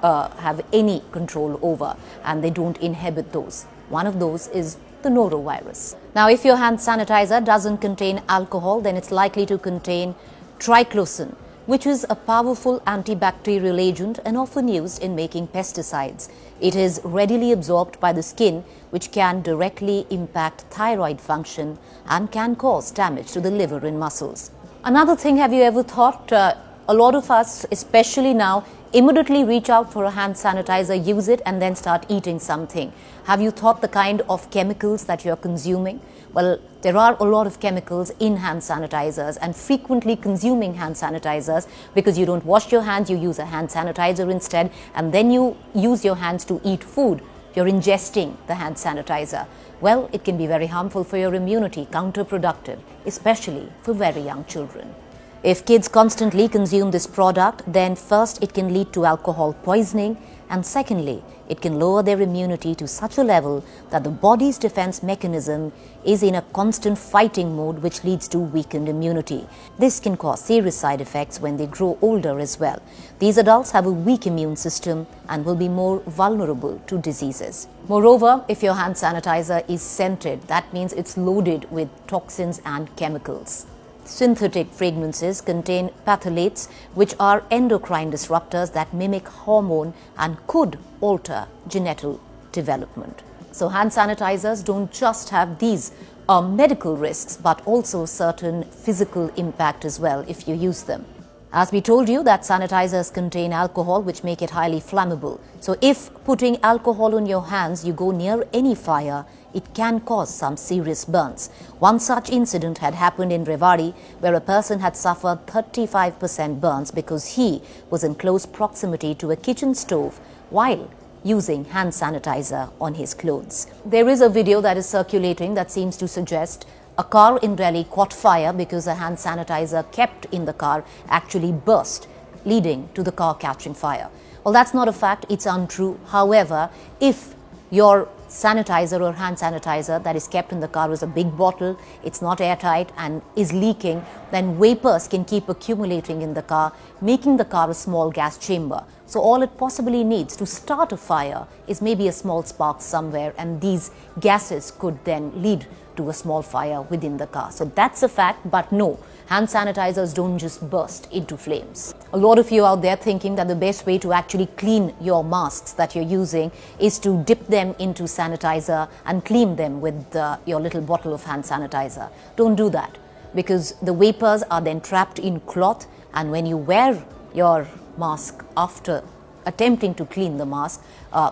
have any control over, and they don't inhibit those. One of those is the norovirus. Now, if your hand sanitizer doesn't contain alcohol, then it's likely to contain triclosan, which is a powerful antibacterial agent and often used in making pesticides. It is readily absorbed by the skin, which can directly impact thyroid function and can cause damage to the liver and muscles. Another thing, have you ever thought, a lot of us, especially now, immediately reach out for a hand sanitizer, use it, and then start eating something. Have you thought the kind of chemicals that you're consuming? Well, there are a lot of chemicals in hand sanitizers, and frequently consuming hand sanitizers because you don't wash your hands, you use a hand sanitizer instead, and then you use your hands to eat food. You're ingesting the hand sanitizer. Well, it can be very harmful for your immunity, counterproductive, especially for very young children. If kids constantly consume this product, then first it can lead to alcohol poisoning, and secondly, it can lower their immunity to such a level that the body's defense mechanism is in a constant fighting mode, which leads to weakened immunity. This can cause serious side effects when they grow older as well. These adults have a weak immune system and will be more vulnerable to diseases. Moreover, if your hand sanitizer is scented, that means it's loaded with toxins and chemicals. Synthetic fragrances contain phthalates, which are endocrine disruptors that mimic hormone and could alter genital development. So hand sanitizers don't just have these medical risks, but also certain physical impact as well if you use them. As we told you, that sanitizers contain alcohol, which make it highly flammable. So if putting alcohol on your hands, you go near any fire, it can cause some serious burns. One such incident had happened in Rewari, where a person had suffered 35% burns because he was in close proximity to a kitchen stove while using hand sanitizer on his clothes. There is a video that is circulating that seems to suggest a car in Delhi caught fire because a hand sanitizer kept in the car actually burst, leading to the car catching fire. Well, that's not a fact, it's untrue. However, if your sanitizer or hand sanitizer that is kept in the car is a big bottle, it's not airtight and is leaking, then vapors can keep accumulating in the car, making the car a small gas chamber. So all it possibly needs to start a fire is maybe a small spark somewhere, and these gases could then lead to a small fire within the car. So that's a fact, but no, hand sanitizers don't just burst into flames. A lot of you out there thinking that the best way to actually clean your masks that you're using is to dip them into sanitizer and clean them with your little bottle of hand sanitizer. Don't do that, because the vapors are then trapped in cloth, and when you wear your mask after attempting to clean the mask,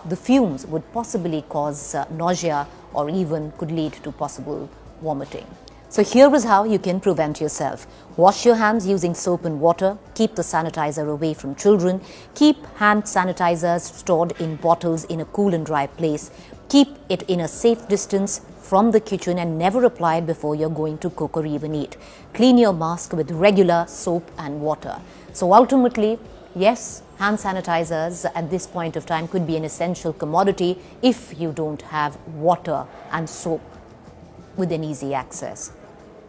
the fumes would possibly cause nausea or even could lead to possible vomiting. So here is how you can prevent yourself. Wash your hands using soap and water. Keep the sanitizer away from children. Keep hand sanitizers stored in bottles in a cool and dry place. Keep it in a safe distance from the kitchen and never apply it before you're going to cook or even eat. Clean your mask with regular soap and water. So ultimately, yes, hand sanitizers at this point of time could be an essential commodity if you don't have water and soap within easy access.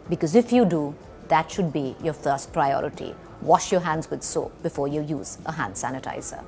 Because if you do, that should be your first priority. Wash your hands with soap before you use a hand sanitizer.